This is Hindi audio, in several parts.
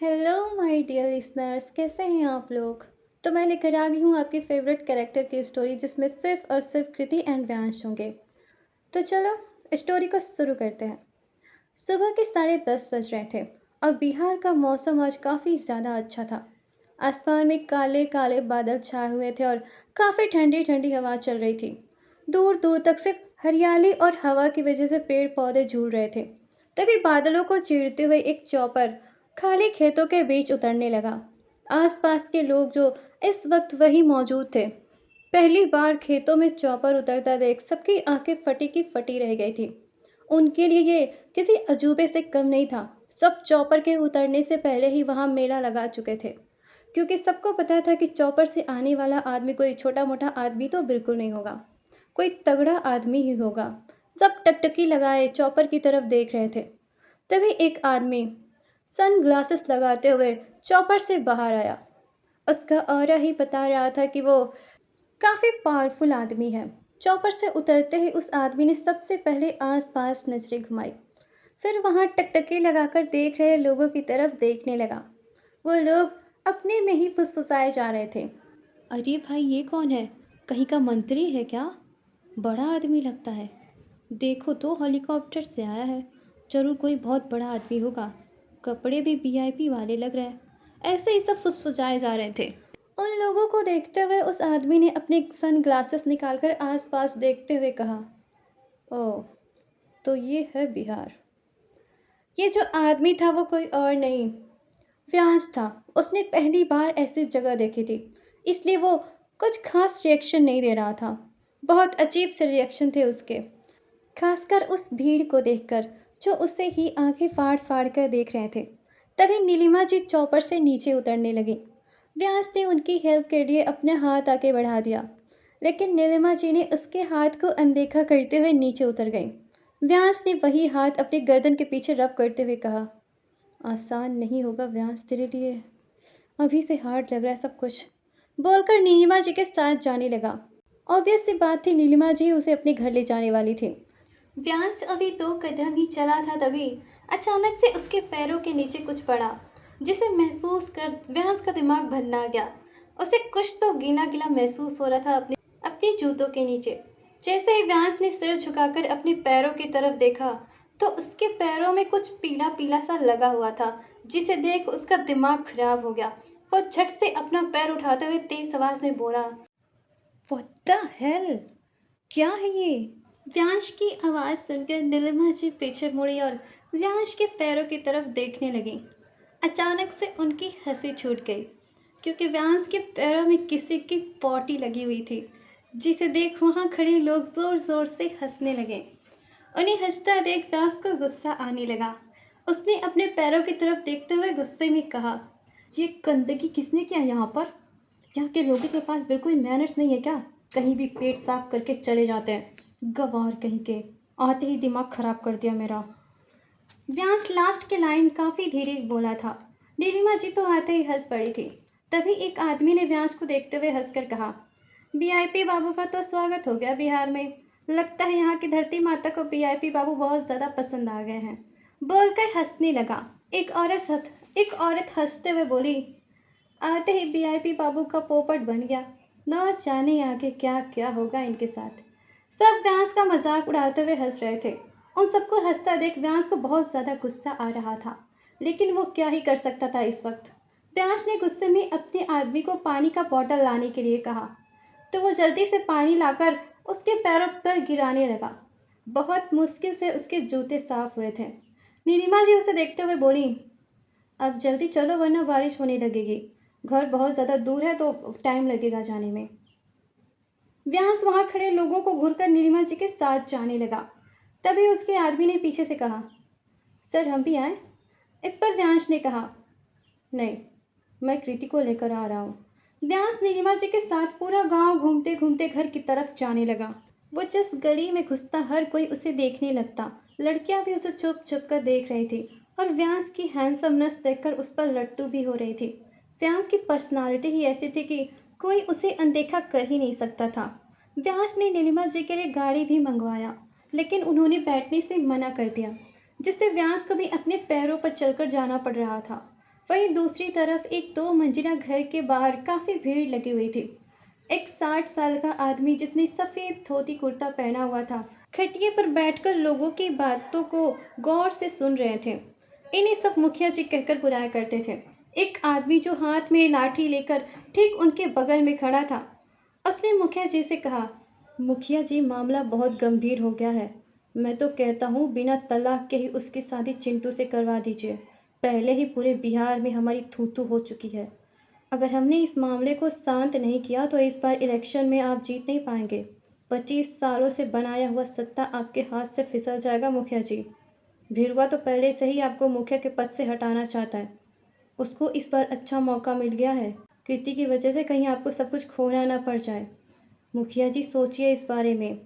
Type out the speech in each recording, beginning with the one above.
हेलो माय डियर लिसनर्स, कैसे हैं आप लोग। तो मैं लेकर आ गई हूँ आपकी फेवरेट कैरेक्टर की स्टोरी, जिसमें सिर्फ और सिर्फ कृति एंड व्यांश होंगे। तो चलो स्टोरी को शुरू करते हैं। सुबह के 10:30 बज रहे थे और बिहार का मौसम आज काफ़ी ज़्यादा अच्छा था। आसमान में काले काले बादल छाए हुए थे और काफ़ी ठंडी ठंडी हवा चल रही थी। दूर दूर तक सिर्फ हरियाली और हवा की वजह से पेड़ पौधे झूल रहे थे। तभी बादलों को चीरते हुए एक चॉपर खाली खेतों के बीच उतरने लगा। आसपास के लोग जो इस वक्त वहीं मौजूद थे, पहली बार खेतों में चॉपर उतरता देख सबकी आंखें फटी की फटी रह गई थी। उनके लिए ये किसी अजूबे से कम नहीं था। सब चॉपर के उतरने से पहले ही वहां मेला लगा चुके थे, क्योंकि सबको पता था कि चॉपर से आने वाला आदमी कोई छोटा मोटा आदमी तो बिल्कुल नहीं होगा, कोई तगड़ा आदमी ही होगा। सब टकटकी लगाए चॉपर की तरफ देख रहे थे। तभी एक आदमी सन ग्लासेस लगाते हुए चॉपर से बाहर आया। उसका ऑरा ही बता रहा था कि वो काफ़ी पावरफुल आदमी है। चौपर से उतरते ही उस आदमी ने सबसे पहले आसपास नजरें घुमाई, फिर वहां टकटकी लगाकर देख रहे लोगों की तरफ देखने लगा। वो लोग अपने में ही फुसफुसाए जा रहे थे। अरे भाई, ये कौन है? कहीं का मंत्री है क्या? बड़ा आदमी लगता है। देखो तो हेलीकॉप्टर से आया है। जरूर कोई बहुत बड़ा आदमी होगा। कपड़े भी वीआईपी वाले लग रहे हैं। ऐसे ही सब फुसफुसाए जा रहे थे। उन लोगों को देखते हुए उस आदमी ने अपने सन ग्लासेस निकालकर आसपास देखते हुए कहा, ओह, तो ये है बिहार। ये जो आदमी था वो कोई और नहीं, व्यांश था। उसने पहली बार ऐसी जगह देखी थी, इसलिए वो कुछ खास रिएक्शन नहीं दे रहा था। बहुत अजीब से रिएक्शन थे उसके, खासकर उस भीड़ को देखकर जो उसे ही आंखें फाड़ फाड़ कर देख रहे थे। तभी नीलिमा जी चौपर से नीचे उतरने लगी। व्यास ने उनकी हेल्प के लिए अपना हाथ आगे बढ़ा दिया, लेकिन नीलिमा जी ने उसके हाथ को अनदेखा करते हुए नीचे उतर गई। व्यास ने वही हाथ अपने गर्दन के पीछे रब करते हुए कहा, आसान नहीं होगा व्यास तेरे लिए, अभी से हार्ड लग रहा है सब कुछ। बोलकर नीलिमा जी के साथ जाने लगा। ऑब्वियस सी बात थी, नीलिमा जी उसे अपने घर ले जाने वाली थी। व्यांश अभी 2 कदम ही चला था, तभी अचानक से उसके पैरों के नीचे कुछ पड़ा, जिसे महसूस कर व्यांश का दिमाग भन्ना गया। उसे कुछ तो गीला गीला महसूस हो रहा था अपने अपने जूतों के नीचे। जैसे ही व्यांश ने सिर झुकाकर अपने पैरों की तरफ देखा, तो उसके पैरों में कुछ पीला पीला सा लगा हुआ था, जिसे देख उसका दिमाग खराब हो गया। वो झट से अपना पैर उठाते हुए तेज आवाज में बोला, व्हाट द हेल, क्या है ये? व्यांश की आवाज़ सुनकर नीलिमा जी पीछे मुड़ी और व्यांश के पैरों की तरफ देखने लगी। अचानक से उनकी हंसी छूट गई, क्योंकि व्यांश के पैरों में किसी की पॉटी लगी हुई थी, जिसे देख वहां खड़े लोग जोर जोर से हंसने लगे। उन्हें हंसता देख व्यांश को गुस्सा आने लगा। उसने अपने पैरों की तरफ देखते हुए गुस्से में कहा, ये गंदगी किसने किया यहाँ पर? यहाँ के लोगों के पास बिल्कुल मैनर्स नहीं है क्या? कहीं भी पेट साफ करके चले जाते हैं, गवार कहीं के। आते ही दिमाग खराब कर दिया मेरा। व्यांस लास्ट के लाइन काफी धीरे बोला था। नीलिमा जी तो आते ही हंस पड़ी थी। तभी एक आदमी ने व्यांस को देखते हुए हंसकर कहा, वीआईपी बाबू का तो स्वागत हो गया बिहार में। लगता है यहाँ की धरती माता को वीआईपी बाबू बहुत ज्यादा पसंद आ गए हैं। बोलकर हंसने लगा। एक औरत हंसते हुए बोली, आते ही वीआईपी बाबू का पोपट बन गया। न जाने आगे क्या क्या होगा इनके साथ। सब व्यांस का मजाक उड़ाते हुए हंस रहे थे। उन सबको हंसता देख व्यांस को बहुत ज्यादा गुस्सा आ रहा था, लेकिन वो क्या ही कर सकता था इस वक्त। व्यांस ने गुस्से में अपने आदमी को पानी का बोतल लाने के लिए कहा, तो वो जल्दी से पानी लाकर उसके पैरों पर गिराने लगा। बहुत मुश्किल से उसके जूते साफ हुए थे। नीलिमा जी उसे देखते हुए बोली, अब जल्दी चलो वरना बारिश होने लगेगी। घर बहुत ज़्यादा दूर है तो टाइम लगेगा जाने में। व्यांस वहां खड़े लोगों को घूरकर नीलिमा जी के साथ जाने लगा। तभी उसके आदमी ने पीछे से कहा, सर हम भी आए? इस पर व्यांश ने कहा, नहीं, मैं कृति को लेकर आ रहा हूँ। व्यांस नीलिमा जी के साथ पूरा गांव घूमते घूमते घर की तरफ जाने लगा। वो जिस गली में घुसता हर कोई उसे देखने लगता। लड़कियां भी उसे छुप छुप कर देख रही थी और व्यांस की हैंडसमनेस देखकर उस पर लट्टू भी हो रही थी। व्यांस की पर्सनालिटी ही ऐसी थी कि कोई उसे अनदेखा कर ही नहीं सकता था। व्यांस ने नीलिमा जी के लिए गाड़ी भी मंगवाया, लेकिन उन्होंने बैठने से मना कर दिया, जिससे व्यांस को भी अपने पैरों पर चलकर जाना पड़ रहा था। वहीं दूसरी तरफ एक 2 मंजिला घर के बाहर काफ़ी भीड़ लगी हुई थी। एक 60 साल का आदमी जिसने सफ़ेद धोती कुर्ता पहना हुआ था, खटिया पर बैठकर लोगों की बातों को गौर से सुन रहे थे। इन्हें सब मुखिया जी कहकर बुलाया करते थे। एक आदमी जो हाथ में लाठी लेकर ठीक उनके बगल में खड़ा था, उसने मुखिया जी से कहा, मुखिया जी मामला बहुत गंभीर हो गया है। मैं तो कहता हूँ बिना तलाक के ही उसकी शादी चिंटू से करवा दीजिए। पहले ही पूरे बिहार में हमारी थू थू हो चुकी है। अगर हमने इस मामले को शांत नहीं किया तो इस बार इलेक्शन में आप जीत नहीं पाएंगे। 25 सालों से बनाया हुआ सत्ता आपके हाथ से फिसल जाएगा मुखिया जी। भिरुआ तो पहले से ही आपको मुखिया के पद से हटाना चाहता है। उसको इस बार अच्छा मौका मिल गया है। कृति की वजह से कहीं आपको सब कुछ खोना ना पड़ जाए। मुखिया जी सोचिए इस बारे में।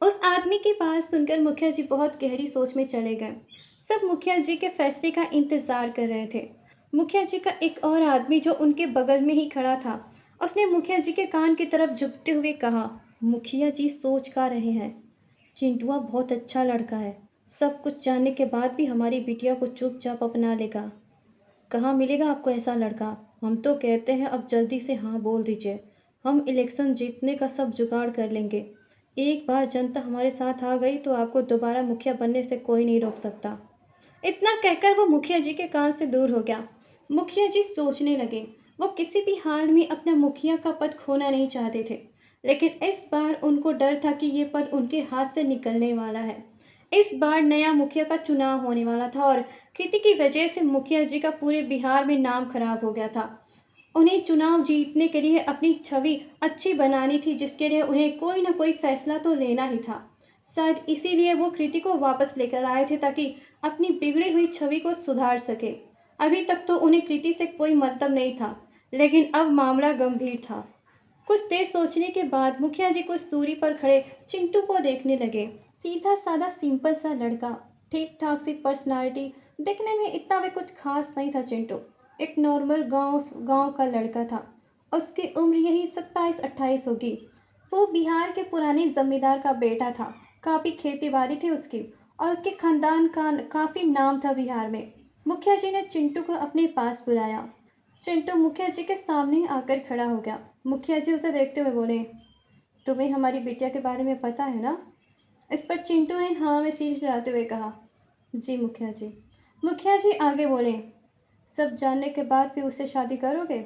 उस आदमी की बात सुनकर मुखिया जी बहुत गहरी सोच में चले गए। सब मुखिया जी के फैसले का इंतजार कर रहे थे। मुखिया जी का एक और आदमी जो उनके बगल में ही खड़ा था, उसने मुखिया जी के कान की तरफ झुकते हुए कहा, मुखिया जी सोच का रहे हैं। चिंटुआ बहुत अच्छा लड़का है। सब कुछ जानने के बाद भी हमारी बिटिया को चुपचाप अपना लेगा। कहाँ मिलेगा आपको ऐसा लड़का? हम तो कहते हैं अब जल्दी से हाँ बोल दीजिए। हम इलेक्शन जीतने का सब जुगाड़ कर लेंगे। एक बार जनता हमारे साथ आ गई तो आपको दोबारा मुखिया बनने से कोई नहीं रोक सकता। इतना कहकर वो मुखिया जी के कान से दूर हो गया। मुखिया जी सोचने लगे। वो किसी भी हाल में अपना मुखिया का पद खोना नहीं चाहते थे, लेकिन इस बार उनको डर था कि ये पद उनके हाथ से निकलने वाला है। इस बार नया मुखिया का चुनाव होने वाला था और कृति की वजह से मुखिया जी का पूरे बिहार में नाम खराब हो गया था। उन्हें चुनाव जीतने के लिए अपनी छवि अच्छी बनानी थी, जिसके लिए उन्हें कोई ना कोई फैसला तो लेना ही था। शायद इसीलिए वो कृति को वापस लेकर आए थे, ताकि अपनी बिगड़ी हुई छवि को सुधार सके। अभी तक तो उन्हें कृति से कोई मतलब नहीं था, लेकिन अब मामला गंभीर था। कुछ देर सोचने के बाद मुखिया जी कुछ दूरी पर खड़े चिंटू को देखने लगे। सीधा साधा सिंपल सा लड़का, ठीक ठाक सी पर्सनालिटी, दिखने में इतना भी कुछ खास नहीं था चिंटू। एक नॉर्मल गांव गांव का लड़का था। उसकी उम्र यही 27-28 होगी। वो बिहार के पुराने जमींदार का बेटा था। काफ़ी खेती बाड़ी थी उसकी, और उसके खानदान का काफ़ी नाम था बिहार में। मुखिया जी ने चिंटू को अपने पास बुलाया। चिंटू मुखिया जी के सामने आकर खड़ा हो गया। मुखिया जी उसे देखते हुए बोले, तुम्हें हमारी बिटिया के बारे में पता है ना? इस पर चिंटू ने हाँ में सिर हिलाते हुए कहा, जी मुखिया जी। मुखिया जी आगे बोले, सब जानने के बाद भी उससे शादी करोगे?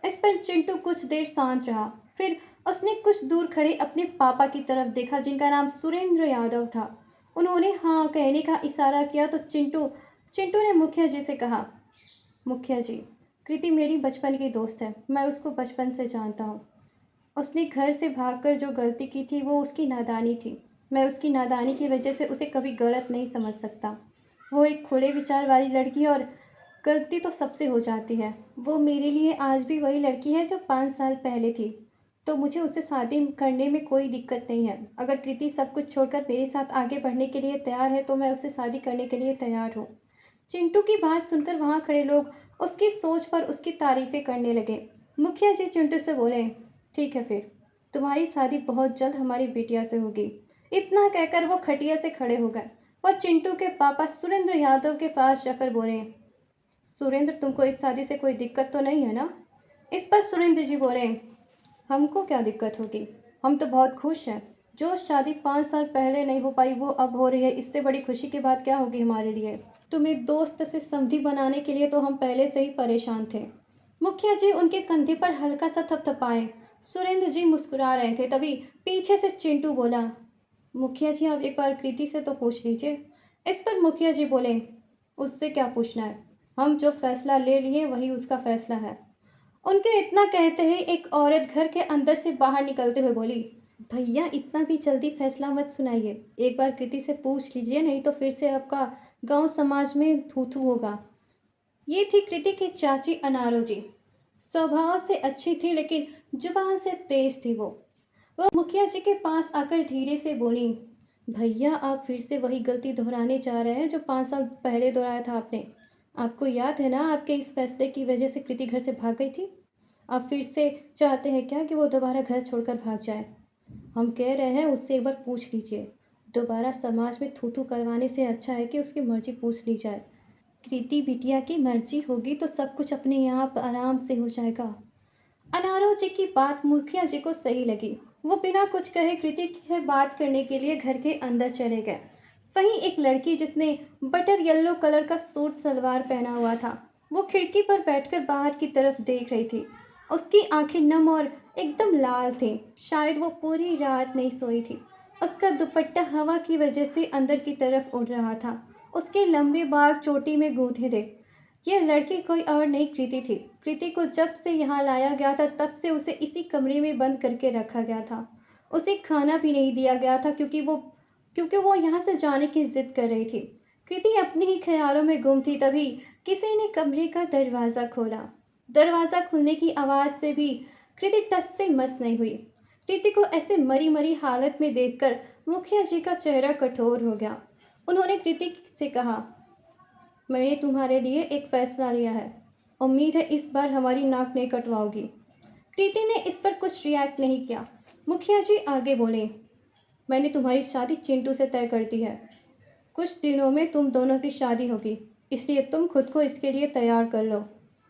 इस पर चिंटू कुछ देर शांत रहा। फिर उसने कुछ दूर खड़े अपने पापा की तरफ देखा, जिनका नाम सुरेंद्र यादव था। उन्होंने हाँ कहने का इशारा किया तो चिंटू चिंटू ने मुखिया जी से कहा, मुखिया जी, कृति मेरी बचपन की दोस्त है। मैं उसको बचपन से जानता हूँ। उसने घर से भागकर जो गलती की थी वो उसकी नादानी थी। मैं उसकी नादानी की वजह से उसे कभी गलत नहीं समझ सकता। वो एक खुले विचार वाली लड़की है और गलती तो सबसे हो जाती है। वो मेरे लिए आज भी वही लड़की है जो 5 साल पहले थी। तो मुझे उससे शादी करने में कोई दिक्कत नहीं है। अगर कृति सब कुछ छोड़कर मेरे साथ आगे बढ़ने के लिए तैयार है तो मैं उससे शादी करने के लिए तैयार हूँ। चिंटू की बात सुनकर वहाँ खड़े लोग उसकी सोच पर उसकी तारीफें करने लगे। मुखिया जी चिंटू से बोले, ठीक है फिर, तुम्हारी शादी बहुत जल्द हमारी बिटिया से होगी। इतना कहकर वो खटिया से खड़े हो गए। वो चिंटू के पापा सुरेंद्र यादव के पास जाकर बोले, सुरेंद्र, तुमको इस शादी से कोई दिक्कत तो नहीं है ना? इस पर सुरेंद्र जी बोले, हमको क्या दिक्कत होगी? हम तो बहुत खुश हैं। जो शादी 5 साल पहले नहीं हो पाई वो अब हो रही है। इससे बड़ी खुशी की बात क्या होगी हमारे लिए? तुम्हें दोस्त से समधी बनाने के लिए तो हम पहले से ही परेशान थे। मुखिया जी उनके कंधे पर हल्का सा थपथपाए। सुरेंद्र जी मुस्कुरा रहे थे, तभी पीछे से चिंटू बोला, मुखिया जी आप एक बार कृति से तो पूछ लीजिए। इस पर मुखिया जी बोले, उससे क्या पूछना है? हम जो फैसला ले लिए वही उसका फैसला है। उनके इतना कहते ही एक औरत घर के अंदर से बाहर निकलते हुए बोली, भैया इतना भी जल्दी फैसला मत सुनाइए। एक बार कृति से पूछ लीजिए, नहीं तो फिर से आपका गांव समाज में थू थू होगा। ये थी कृति की चाची अनारो जी। स्वभाव से अच्छी थी लेकिन जुबान से तेज थी वो मुखिया जी के पास आकर धीरे से बोली, भैया आप फिर से वही गलती दोहराने जा रहे हैं जो 5 साल पहले दोहराया था आपने। आपको याद है ना, आपके इस फैसले की वजह से कृति घर से भाग गई थी। आप फिर से चाहते हैं क्या कि वो दोबारा घर छोड़कर भाग जाए? हम कह रहे हैं उससे एक बार पूछ लीजिए। दोबारा समाज में थू थू करवाने से अच्छा है कि उसकी मर्जी पूछ ली जाए। कृति बिटिया की मर्जी होगी तो सब कुछ अपने आप आराम से हो जाएगा। अनारव जी की बात मुखिया जी को सही लगी। वो बिना कुछ कहे कृति से बात करने के लिए घर के अंदर चले गए। वहीं एक लड़की जिसने बटर येलो कलर का सूट सलवार पहना हुआ था, वो खिड़की पर बैठकर बाहर की तरफ देख रही थी। उसकी आंखें नम और एकदम लाल थीं। शायद वो पूरी रात नहीं सोई थी। उसका दुपट्टा हवा की वजह से अंदर की तरफ उड़ रहा था। उसके लंबे बाल चोटी में गूंथे थे। यह लड़की कोई और नहीं कृति थी। कृति को जब से यहाँ लाया गया था तब से उसे इसी कमरे में बंद करके रखा गया था। उसे खाना भी नहीं दिया गया था क्योंकि वो यहाँ से जाने की जिद कर रही थी। कृति अपने ही ख्यालों में गुम थी, तभी किसी ने कमरे का दरवाज़ा खोला। दरवाज़ा खुलने की आवाज़ से भी कृति टस से मस नहीं हुई। कृति को ऐसे मरी मरी हालत में देखकर मुखिया जी का चेहरा कठोर हो गया। उन्होंने कृति से कहा, मैंने तुम्हारे लिए एक फैसला लिया है। उम्मीद है इस बार हमारी नाक नहीं कटवाओगी। कृति ने इस पर कुछ रिएक्ट नहीं किया। मुखिया जी आगे बोले, मैंने तुम्हारी शादी चिंटू से तय कर दी है। कुछ दिनों में तुम दोनों की शादी होगी, इसलिए तुम खुद को इसके लिए तैयार कर लो।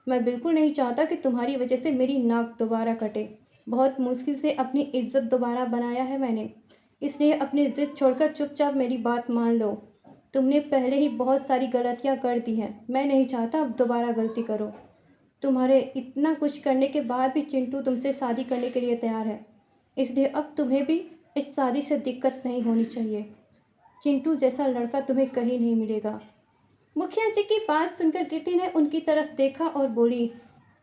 मैं बिल्कुल नहीं चाहता कि तुम्हारी वजह से मेरी नाक दोबारा कटे। बहुत मुश्किल से अपनी इज्जत दोबारा बनाया है मैंने, इसलिए अपनी जिद छोड़कर चुपचाप मेरी बात मान लो। तुमने पहले ही बहुत सारी गलतियां कर दी हैं, मैं नहीं चाहता अब दोबारा गलती करो। तुम्हारे इतना कुछ करने के बाद भी चिंटू तुमसे शादी करने के लिए तैयार है, इसलिए अब तुम्हें भी इस शादी से दिक्कत नहीं होनी चाहिए। चिंटू जैसा लड़का तुम्हें कहीं नहीं मिलेगा। मुखिया जी की बात सुनकर कृति ने उनकी तरफ देखा और बोली,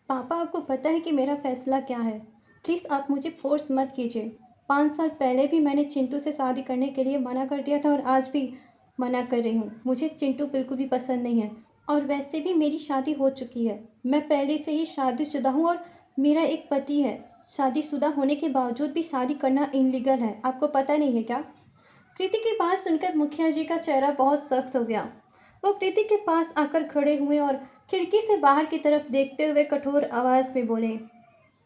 पापा आपको पता है कि मेरा फैसला क्या है। प्लीज़ आप मुझे फोर्स मत कीजिए। 5 साल पहले भी मैंने चिंटू से शादी करने के लिए मना कर दिया था और आज भी मना कर रही हूँ। मुझे चिंटू बिल्कुल भी पसंद नहीं है और वैसे भी मेरी शादी हो चुकी है। मैं पहले से ही शादीशुदा हूँ और मेरा एक पति है। शादीशुदा होने के बावजूद भी शादी करना इनलीगल है, आपको पता नहीं है क्या? कृति की बात सुनकर मुखिया जी का चेहरा बहुत सख्त हो गया। वो कृति के पास आकर खड़े हुए और खिड़की से बाहर की तरफ देखते हुए कठोर आवाज़ में बोले,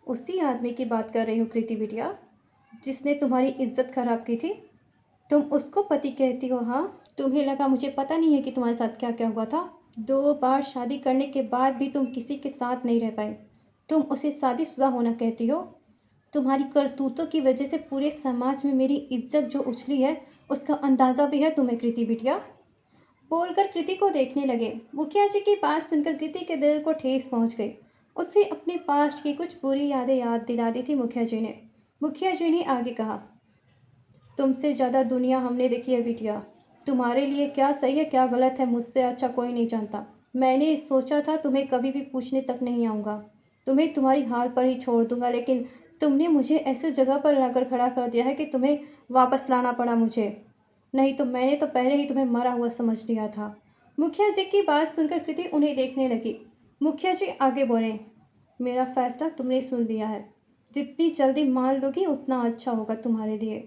उसी आदमी की बात कर रही हूँ कृति बिटिया, जिसने तुम्हारी इज्जत खराब की थी। तुम उसको पति कहती हो? हाँ, तुम्हें लगा मुझे पता नहीं है कि तुम्हारे साथ क्या क्या हुआ था? 2 बार शादी करने के बाद भी तुम किसी के साथ नहीं रह पाए। तुम उसे शादीशुदा होना कहती हो? तुम्हारी करतूतों की वजह से पूरे समाज में मेरी इज्जत जो उछली है, उसका अंदाज़ा भी है तुम्हें कृति बिटिया? बोलकर कृति को देखने लगे। मुखिया जी की बात सुनकर कृति के दिल को ठेस पहुंच गई। उसे अपने पास्ट की कुछ बुरी यादें याद दिला दी थी मुखिया जी ने। मुखिया जी ने आगे कहा, तुमसे ज़्यादा दुनिया हमने देखी है बिटिया। तुम्हारे लिए क्या सही है क्या गलत है मुझसे अच्छा कोई नहीं जानता। मैंने सोचा था तुम्हें कभी भी पूछने तक नहीं आऊँगा, तुम्हें तुम्हारी हाल पर ही छोड़ दूंगा, लेकिन तुमने मुझे ऐसी जगह पर लाकर खड़ा कर दिया है कि तुम्हें वापस लाना पड़ा मुझे। नहीं तो मैंने तो पहले ही तुम्हें मरा हुआ समझ लिया था। मुखिया जी की बात सुनकर कृति उन्हें देखने लगी। मुखिया जी आगे बोले, मेरा फैसला तुमने सुन लिया है। जितनी जल्दी मान लोगी उतना अच्छा होगा तुम्हारे लिए।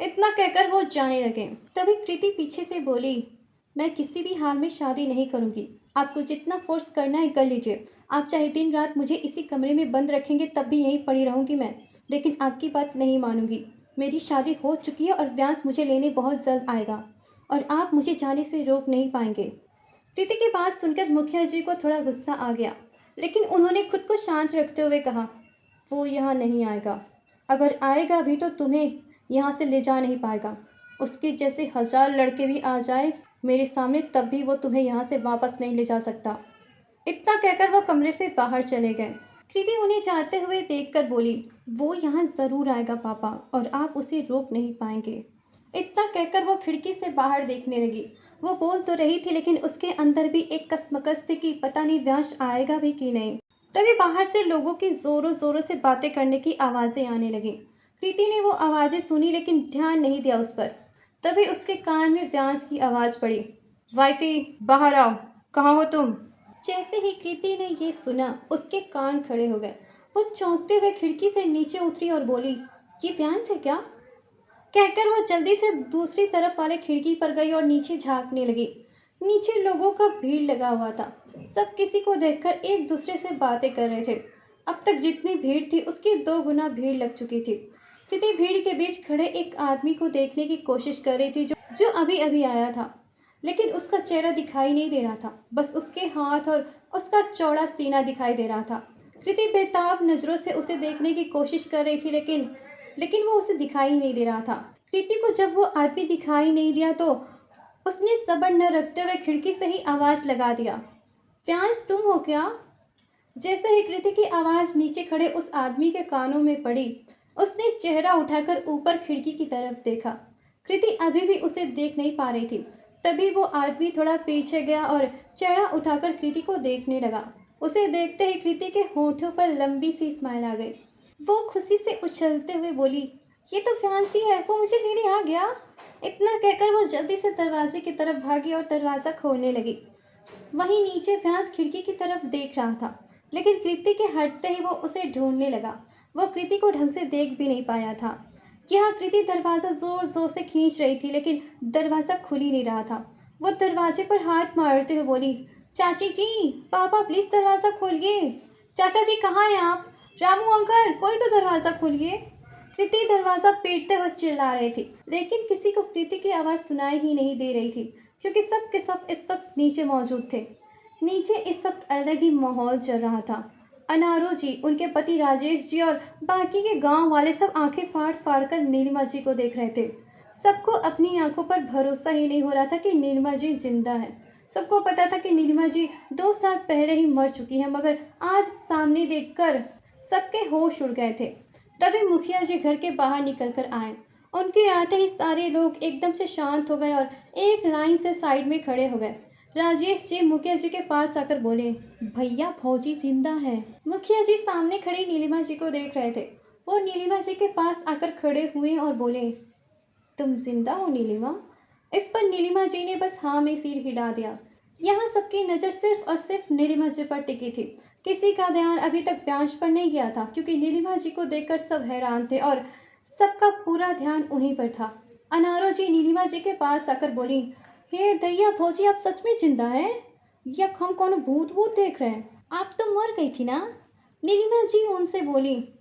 इतना कहकर वो जाने लगे। तभी कृति पीछे से बोली, मैं किसी भी हाल में शादी नहीं करूँगी। आपको जितना फोर्स करना है कर लीजिए। आप चाहे दिन रात मुझे इसी कमरे में बंद रखेंगे तब भी यहीं पड़ी रहूँगी मैं, लेकिन आपकी बात नहीं मानूंगी। मेरी शादी हो चुकी है और व्यांश मुझे लेने बहुत जल्द आएगा और आप मुझे जाने से रोक नहीं पाएंगे। प्रीति की बात सुनकर मुखिया जी को थोड़ा गुस्सा आ गया, लेकिन उन्होंने खुद को शांत रखते हुए कहा, वो यहाँ नहीं आएगा। अगर आएगा भी तो तुम्हें यहाँ से ले जा नहीं पाएगा। उसके जैसे 1000 लड़के भी आ जाए मेरे सामने तब भी वो तुम्हें यहाँ से वापस नहीं ले जा सकता। इतना कहकर वो कमरे से बाहर चले गए। कृति उन्हें जाते हुए देखकर बोली, वो यहाँ ज़रूर आएगा पापा और आप उसे रोक नहीं पाएंगे। इतना कहकर वो खिड़की से बाहर देखने लगी। वो बोल तो रही थी लेकिन उसके अंदर भी एक कसमकस थी कि पता नहीं व्यांश आएगा भी कि नहीं। तभी बाहर से लोगों की ज़ोरों ज़ोरों से बातें करने की आवाज़ें आने लगी। कृति ने वो आवाज़ें सुनी लेकिन ध्यान नहीं दिया उस पर। तभी उसके कान में व्यांश की आवाज़ पड़ी, वाइफी बाहर आओ, कहाँ हो तुम? जैसे ही कृति ने ये सुना उसके कान खड़े हो गए। वो चौंकते हुए खिड़की से नीचे उतरी और बोली, ये व्यांश है क्या? कहकर वो जल्दी से दूसरी तरफ वाले खिड़की पर गई और नीचे झांकने लगी। नीचे लोगों का भीड़ लगा हुआ था। सब किसी को देखकर एक दूसरे से बातें कर रहे थे। अब तक जितनी भीड़ थी उसकी 2 गुना भीड़ लग चुकी थी। कृति भीड़ के बीच खड़े एक आदमी को देखने की कोशिश कर रही थी जो अभी अभी आया था। लेकिन उसका चेहरा दिखाई नहीं दे रहा था, बस उसके हाथ और उसका चौड़ा सीना दिखाई दे रहा था। कृति बेताब नज़रों से उसे देखने की कोशिश कर रही थी, लेकिन वो उसे दिखाई ही नहीं दे रहा था। कृति को जब वो आदमी दिखाई नहीं दिया तो उसने सब्र न रखते हुए खिड़की से ही आवाज़ लगा दिया, "व्यांश, तुम हो क्या?" जैसे ही कृति की आवाज़ नीचे खड़े उस आदमी के कानों में पड़ी, उसने चेहरा उठाकर ऊपर खिड़की की तरफ देखा। कृति अभी भी उसे देख नहीं पा रही थी। तभी वो आदमी थोड़ा पीछे गया और चेहरा उठाकर कृति को देखने लगा। उसे देखते ही कृति के होठों पर लंबी सी स्माइल आ गई। वो खुशी से उछलते हुए बोली, "ये तो फ्यांसी है, वो मुझे लेने आ गया।" इतना कहकर वो जल्दी से दरवाजे की तरफ भागी और दरवाज़ा खोलने लगी। वहीं नीचे व्यास खिड़की की तरफ देख रहा था, लेकिन कृति के हटते ही वो उसे ढूंढने लगा। वो कृति को ढंग से देख भी नहीं पाया था। यहाँ कृति दरवाज़ा जोर जोर से खींच रही थी, लेकिन दरवाज़ा खुल ही नहीं रहा था। वो दरवाजे पर हाथ मारते हुए बोली, "चाची जी, पापा प्लीज़ दरवाज़ा खोलिए। चाचा जी कहाँ हैं आप? रामू अंकल, कोई तो दरवाज़ा खोलिए।" कृति दरवाज़ा पीटते हुए चिल्ला रही थी, लेकिन किसी को कृति की आवाज़ सुनाई ही नहीं दे रही थी, क्योंकि सब के सब इस वक्त नीचे मौजूद थे। नीचे इस वक्त अलग ही माहौल चल रहा था। अनारो जी, उनके पति राजेश जी और बाकी के गांव वाले सब आंखें फाड़ फाड़ कर नीलिमा जी को देख रहे थे। सबको अपनी आंखों पर भरोसा ही नहीं हो रहा था कि नीलिमा जी जिंदा है। सबको पता था कि नीलिमा जी 2 साल पहले ही मर चुकी है, मगर आज सामने देखकर सबके होश उड़ गए थे। तभी मुखिया जी घर के बाहर निकल कर आए। उनके आते ही सारे लोग एकदम से शांत हो गए और एक लाइन से साइड में खड़े हो गए। राजेश जी मुखिया जी के पास आकर बोले, "भैया, फौजी जिंदा है।" मुखिया जी सामने खड़ी नीलिमा जी को देख रहे थे। वो नीलिमा जी के पास आकर खड़े हुए और बोले, "तुम जिंदा हो नीलिमा?" इस पर नीलिमा जी ने बस हाँ में सिर हिला दिया। यहाँ सबकी नज़र सिर्फ और सिर्फ नीलिमा जी पर टिकी थी। किसी का ध्यान अभी तक व्यांश पर नहीं गया था, क्योंकि नीलिमा जी को देखकर सब हैरान थे और सबका पूरा ध्यान उन्हीं पर था। अनारो जी नीलिमा जी के पास आकर बोली, "हे दैया भौजी, आप सच में जिंदा हैं या हम कौन भूत भूत देख रहे हैं? आप तो मर गई थी ना?" नीलिमा जी उनसे बोली,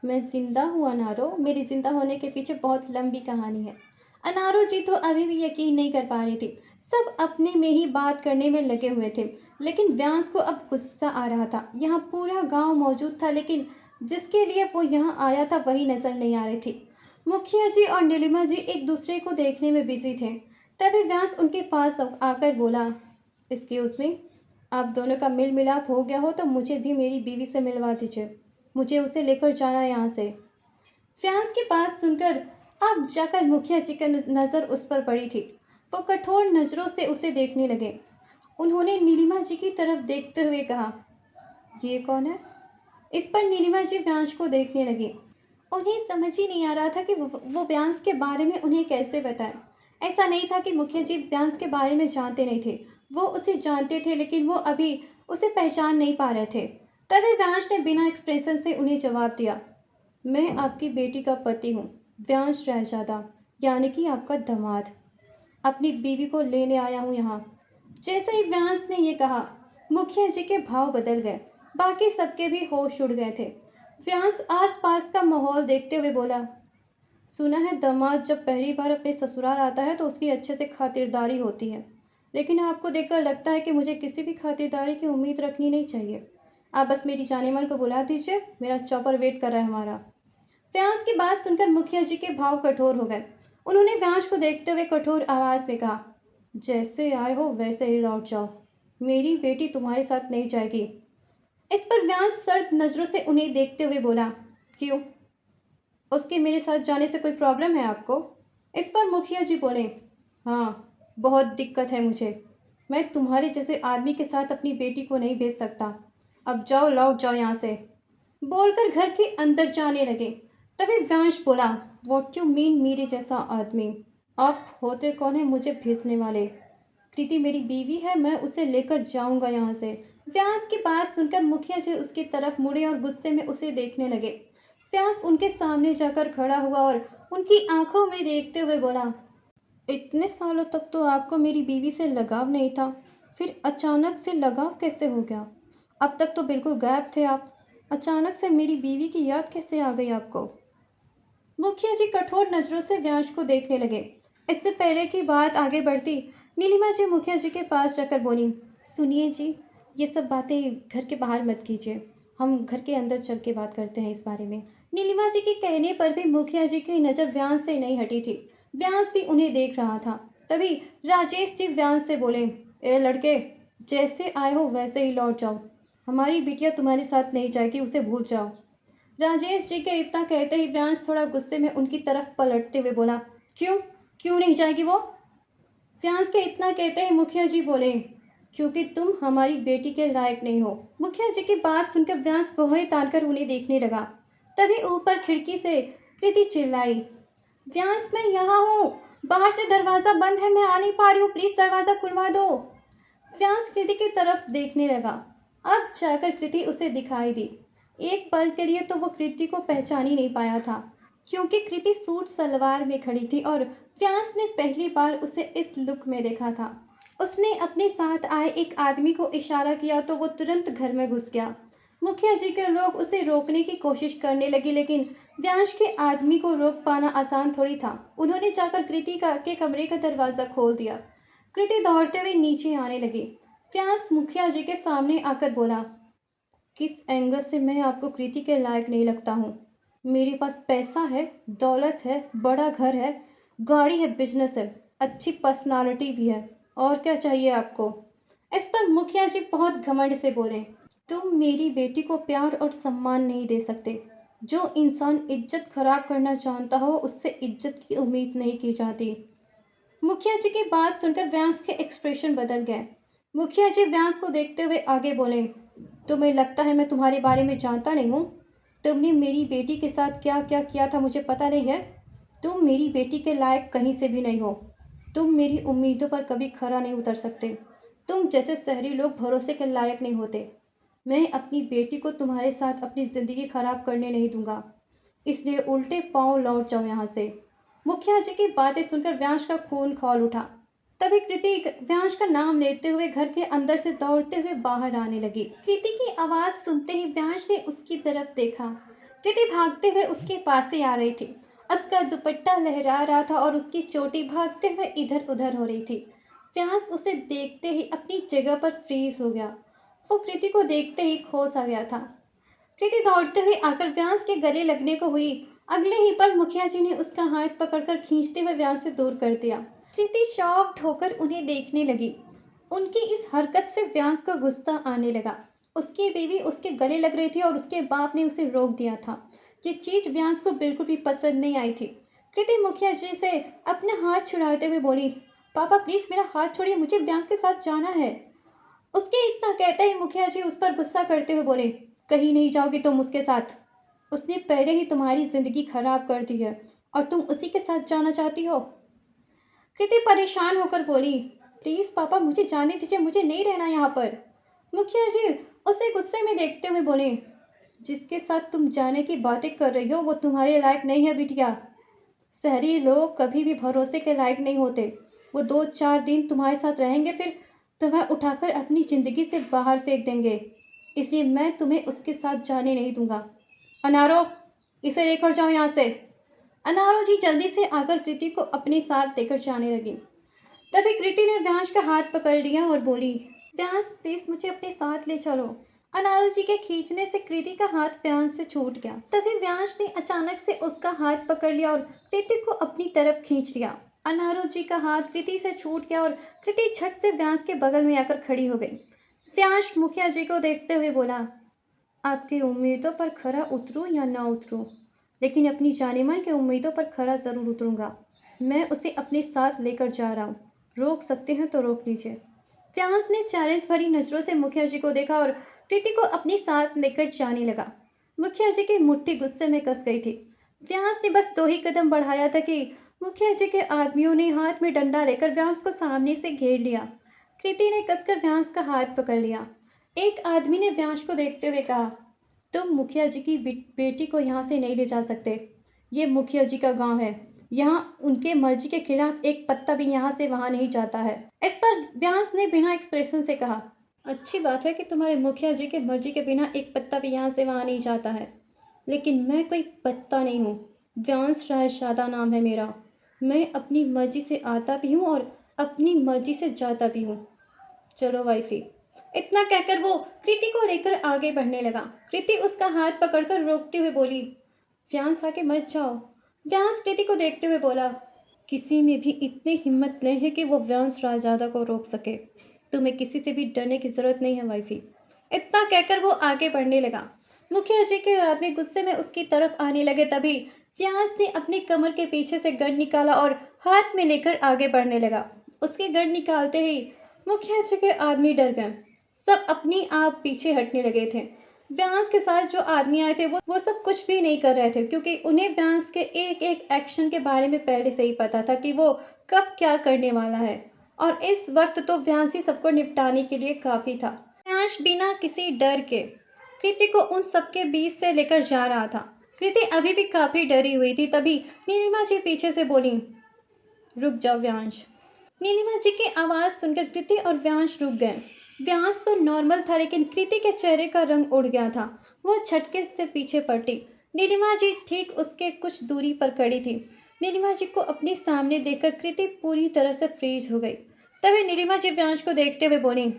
"मैं जिंदा हूँ अनारो, मेरी जिंदा होने के पीछे बहुत लंबी कहानी है।" अनारो जी तो अभी भी यकीन नहीं कर पा रही थी। सब अपने में ही बात करने में लगे हुए थे, लेकिन व्यांस को अब गुस्सा आ रहा था। यहाँ पूरा गांव मौजूद था, लेकिन जिसके लिए वो यहाँ आया था वही नजर नहीं आ रही थी। मुखिया जी और नीलिमा जी एक दूसरे को देखने में बिजी थे। तभी व्यांस उनके पास आकर बोला, "एक्सक्यूज मी, आप दोनों का मिल मिलाप हो गया हो तो मुझे भी मेरी बीवी से मिलवा दीजिए। मुझे उसे लेकर जाना है यहाँ से।" फ्रांस की बात सुनकर अब जाकर मुखिया जी की नज़र उस पर पड़ी थी। वो कठोर नज़रों से उसे देखने लगे। उन्होंने नीलिमा जी की तरफ देखते हुए कहा, "ये कौन है?" इस पर नीलिमा जी व्यांश को देखने लगी। उन्हें समझ ही नहीं आ रहा था कि वो व्यांश के बारे में उन्हें कैसे बताएं। ऐसा नहीं था कि मुखिया जी व्यांश के बारे में जानते नहीं थे। वो उसे जानते थे, लेकिन वो अभी उसे पहचान नहीं पा रहे थे। तभी व्यांश ने बिना एक्सप्रेशन से उन्हें जवाब दिया, "मैं आपकी बेटी का पति हूँ, व्यांश शहजादा, यानी कि आपका दामाद। अपनी बीवी को लेने आया हूँ यहाँ।" जैसे ही व्यांश ने ये कहा, मुखिया जी के भाव बदल गए। बाकी सबके भी होश उड़ गए थे। व्यांश आसपास का माहौल देखते हुए बोला, "सुना है दामाद जब पहली बार अपने ससुराल आता है तो उसकी अच्छे से खातिरदारी होती है, लेकिन आपको देखकर लगता है कि मुझे किसी भी खातिरदारी की उम्मीद रखनी नहीं चाहिए। आप बस मेरी जाने मन को बुला दीजिए, मेरा चौपर वेट कर रहा है हमारा।" व्यांश की बात सुनकर मुखिया जी के भाव कठोर हो गए। उन्होंने व्यांश को देखते हुए कठोर आवाज में कहा, "जैसे आए हो वैसे ही लौट जाओ। मेरी बेटी तुम्हारे साथ नहीं जाएगी।" इस पर व्यांश सर्द नजरों से उन्हें देखते हुए बोला, "क्यों? उसके मेरे साथ जाने से कोई प्रॉब्लम है आपको?" इस पर मुखिया जी बोले, "हाँ, बहुत दिक्कत है मुझे। मैं तुम्हारे जैसे आदमी के साथ अपनी बेटी को नहीं भेज सकता। अब जाओ, लौट जाओ यहाँ से।" बोलकर घर के अंदर जाने लगे। तभी व्यांश बोला, "वॉट यू मीन मेरे जैसा आदमी? आप होते कौन है मुझे भेजने वाले? कृति मेरी बीवी है, मैं उसे लेकर जाऊंगा यहाँ से।" व्यांस की बात सुनकर मुखिया जी उसकी तरफ मुड़े और गुस्से में उसे देखने लगे। व्यांस उनके सामने जाकर खड़ा हुआ और उनकी आंखों में देखते हुए बोला, "इतने सालों तक तो आपको मेरी बीवी से लगाव नहीं था, फिर अचानक से लगाव कैसे हो गया? अब तक तो बिल्कुल गायब थे आप। अचानक से मेरी बीवी की याद कैसे आ गई आपको?" मुखिया जी कठोर नजरों से व्यांश को देखने लगे। इससे पहले कि बात आगे बढ़ती, नीलिमा जी मुखिया जी के पास जाकर बोली, सुनिए जी, ये सब बातें घर के बाहर मत कीजिए, हम घर के अंदर चल के बात करते हैं इस बारे में। नीलिमा जी के कहने पर भी मुखिया जी की नज़र व्यांस से नहीं हटी थी। व्यांस भी उन्हें देख रहा था। तभी राजेश जी व्यांस से बोले, ए लड़के, जैसे आए हो वैसे ही लौट जाओ। हमारी बिटिया तुम्हारे साथ नहीं जाएगी, उसे भूल जाओ। राजेश जी के इतना कहते ही व्यांश थोड़ा गुस्से में उनकी तरफ पलटते हुए बोला, क्यों क्यों नहीं जाएगी वो? व्यांस के इतना कहते ही मुखिया जी बोले, क्योंकि तुम हमारी बेटी के लायक नहीं हो। मुखिया जी की बात सुनकर व्यांस भौहें तानकर उन्हें देखने लगा। तभी ऊपर खिड़की से कृति चिल्लाई, व्यांस मैं यहाँ हूँ, बाहर से दरवाज़ा बंद है, मैं आ नहीं पा रही हूँ, प्लीज़ दरवाज़ा खुलवा दो। व्यांस कृति की तरफ देखने लगा। अब जाकर कृति उसे दिखाई दी। एक पल के लिए तो वो कृति को पहचान ही नहीं पाया था, क्योंकि कृति सूट सलवार में खड़ी थी और व्यांस ने पहली बार उसे इस लुक में देखा था। उसने अपने साथ आए एक आदमी को इशारा किया तो वो तुरंत घर में घुस गया। मुखिया जी के लोग उसे रोकने की कोशिश करने लगे, लेकिन व्यांश के आदमी को रोक पाना आसान थोड़ी था। उन्होंने जाकर कृति के कमरे का दरवाज़ा खोल दिया। कृति दौड़ते हुए नीचे आने लगी। व्यांस मुखिया जी के सामने आकर बोला, किस एंगल से मैं आपको कृति के लायक नहीं लगता हूँ? मेरे पास पैसा है, दौलत है, बड़ा घर है, गाड़ी है, बिजनेस है, अच्छी पर्सनालिटी भी है, और क्या चाहिए आपको? इस पर मुखिया जी बहुत घमंड से बोले, तुम मेरी बेटी को प्यार और सम्मान नहीं दे सकते। जो इंसान इज्जत खराब करना जानता हो उससे इज्जत की उम्मीद नहीं की जाती। मुखिया जी की बात सुनकर व्यांस के एक्सप्रेशन बदल गए। मुखिया जी व्यांस को देखते हुए आगे बोले, तुम्हें लगता है मैं तुम्हारे बारे में जानता नहीं हूँ? तुमने मेरी बेटी के साथ क्या क्या किया था मुझे पता नहीं है? तुम मेरी बेटी के लायक कहीं से भी नहीं हो। तुम मेरी उम्मीदों पर कभी खरा नहीं उतर सकते। तुम जैसे शहरी लोग भरोसे के लायक नहीं होते। मैं अपनी बेटी को तुम्हारे साथ अपनी ज़िंदगी खराब करने नहीं दूंगा, इसलिए उल्टे पांव लौट जाओ यहाँ से। मुखिया जी की बातें सुनकर व्यांश का खून खौल उठा। तभी कृति व्यांश का नाम लेते हुए घर के अंदर से दौड़ते हुए बाहर आने लगी। कृति की आवाज़ सुनते ही व्यांश ने उसकी तरफ देखा। कृति भागते हुए उसके पास से आ रही थी। उसका दुपट्टा लहरा रहा था और उसकी चोटी भागते हुए इधर उधर हो रही थी। व्यांश उसे देखते ही अपनी जगह पर फ्रीज हो गया। वो कृति को देखते ही खो सा गया था। कृति दौड़ते हुए आकर व्यांस के गले लगने को हुई। अगले ही पल मुखिया जी ने उसका हाथ पकड़कर खींचते हुए व्यांस से दूर कर दिया। कृति शॉक्ड होकर उन्हें देखने लगी। उनकी इस हरकत से व्यांस को गुस्सा आने लगा। उसकी बीवी उसके गले लग रही थी और उसके बाप ने उसे रोक दिया था। ये चीज व्यांस को बिल्कुल भी पसंद नहीं आई थी। कृति मुखिया जी से अपने हाथ छुड़ाते हुए बोली, पापा प्लीज मेरा हाथ छोड़िए, मुझे व्यांस के साथ जाना है। उसके इतना कहते ही मुखिया जी उस पर गुस्सा करते हुए बोले, कहीं नहीं जाओगी तुम उसके साथ। उसने पहले ही तुम्हारी जिंदगी खराब कर दी है और तुम उसी के साथ जाना चाहती हो। कृति परेशान होकर बोली, प्लीज पापा मुझे जाने दीजिए, मुझे नहीं रहना यहाँ पर। मुखिया जी उसे गुस्से में देखते हुए बोले, जिसके साथ तुम जाने की बातें कर रही हो वो तुम्हारे लायक नहीं है बिटिया। शहरी लोग कभी भी भरोसे के लायक नहीं होते। वो 2-4 दिन तुम्हारे साथ रहेंगे, फिर तुम्हें उठाकर अपनी ज़िंदगी से बाहर फेंक देंगे। इसलिए मैं तुम्हें उसके साथ जाने नहीं दूंगा। अनारो, इसे लेकर जाओ यहाँ से। अनारो जी जल्दी से आकर कृति को अपने साथ लेकर जाने लगी। तभी कृति ने व्यांश का हाथ पकड़ लिया और बोली, व्यांश प्लीज मुझे अपने साथ ले चलो। अनारो जी के खींचने से कृति का हाथ व्यांश से छूट गया। तभी व्यांश ने अचानक से उसका हाथ पकड़ लिया और कृति को अपनी तरफ खींच लिया। अनारो जी का हाथ कृति से छूट गया और कृति झट से व्यांश के बगल में आकर खड़ी हो गई। व्यांश मुखिया जी को देखते हुए बोला, आपकी उम्मीदों पर खरा उतरूं या ना उतरूं, लेकिन अपनी जानेमान की उम्मीदों पर खरा ज़रूर उतरूंगा। मैं उसे अपने साथ लेकर जा रहा हूँ, रोक सकते हैं तो रोक लीजिए। व्यांस ने चैलेंज भरी नज़रों से मुखिया जी को देखा और कृति को अपने साथ लेकर जाने लगा। मुखिया जी की मुट्ठी गुस्से में कस गई थी। व्यांस ने बस 2 ही कदम बढ़ाया था कि मुखिया जी के आदमियों ने हाथ में डंडा लेकर व्यांस को सामने से घेर लिया। कृति ने कसकर व्यांस का हाथ पकड़ लिया। एक आदमी ने व्यांश को देखते हुए कहा, तुम मुखिया जी की बेटी को यहाँ से नहीं ले जा सकते। ये मुखिया जी का गांव है, यहाँ उनके मर्जी के खिलाफ एक पत्ता भी यहाँ से वहाँ नहीं जाता है। इस पर व्यांस ने बिना एक्सप्रेशन से कहा, अच्छी बात है कि तुम्हारे मुखिया जी के मर्जी के बिना एक पत्ता भी यहाँ से वहाँ नहीं जाता है, लेकिन मैं कोई पत्ता नहीं हूँ। व्यांस रायशादा नाम है मेरा। मैं अपनी मर्जी से आता भी हूँ और अपनी मर्जी से जाता भी हूँ। चलो वाइफी। इतना कहकर वो कृति को लेकर आगे बढ़ने लगा। कृति उसका हाथ पकड़कर रोकते हुए बोली, व्यांस आके मत जाओ। व्यांस कृति को देखते हुए बोला, किसी में भी इतनी हिम्मत नहीं है कि वो व्यांस राजदादा को रोक सके। तुम्हें किसी से भी डरने की जरूरत नहीं है वाइफी। इतना कहकर वो आगे बढ़ने लगा। मुखिया जी के आदमी गुस्से में उसकी तरफ आने लगे, तभी व्यांस ने अपनी कमर के पीछे से गन निकाला और हाथ में लेकर आगे बढ़ने लगा। उसके गन निकालते ही मुखिया जी के आदमी डर गए। सब अपनी आप पीछे हटने लगे थे। व्यांस के साथ जो आदमी आए थे वो सब कुछ भी नहीं कर रहे थे, क्योंकि उन्हें व्यांस के एक एक एक्शन के बारे में पहले से ही पता था कि वो कब क्या करने वाला है। और इस वक्त तो व्यांस ही सबको निपटाने के लिए काफ़ी था। व्यांस बिना किसी डर के कृति को उन सबके बीच से लेकर जा रहा था। कृति अभी भी काफ़ी डरी हुई थी, तभी नीलिमा जी पीछे से बोली, रुक जाओ व्यांश। नीलिमा जी की आवाज़ सुनकर कृति और व्यांश रुक गए। व्यांश तो नॉर्मल था, लेकिन कृति के चेहरे का रंग उड़ गया था। वो झटके से पीछे पलटी। नीलिमा जी ठीक उसके कुछ दूरी पर खड़ी थी। नीलिमा जी को अपने सामने देखकर कृति पूरी तरह से फ्रीज हो गई। तभी नीलिमा जी व्यांश को देखते हुए बोली,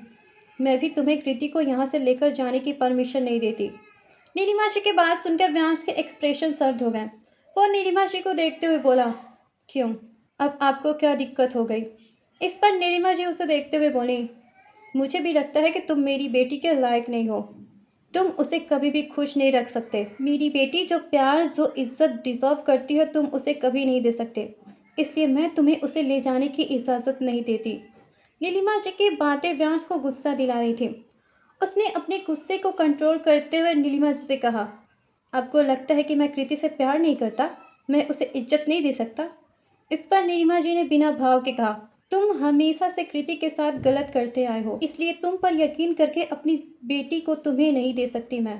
मैं भी तुम्हें कृति को यहाँ से लेकर जाने की परमिशन नहीं देती। नीलिमा जी की बात सुनकर व्यांश के एक्सप्रेशन सर्द हो गए। वो नीलिमा जी को देखते हुए बोला, क्यों, अब आपको क्या दिक्कत हो गई? इस पर नीलिमा जी उसे देखते हुए बोली, मुझे भी लगता है कि तुम मेरी बेटी के लायक नहीं हो। तुम उसे कभी भी खुश नहीं रख सकते। मेरी बेटी जो प्यार, जो इज्जत डिजर्व करती है, तुम उसे कभी नहीं दे सकते। इसलिए मैं तुम्हें उसे ले जाने की इजाज़त नहीं देती। नीलिमा जी की बातें व्यांश को गुस्सा दिला रही थी। उसने अपने गुस्से को कंट्रोल करते हुए नीलिमा जी से कहा, आपको लगता है कि मैं कृति से प्यार नहीं करता, मैं उसे इज्जत नहीं दे सकता? इस पर नीलिमा जी ने बिना भाव के कहा, तुम हमेशा से कृति के साथ गलत करते आए हो, इसलिए तुम पर यकीन करके अपनी बेटी को तुम्हें नहीं दे सकती मैं।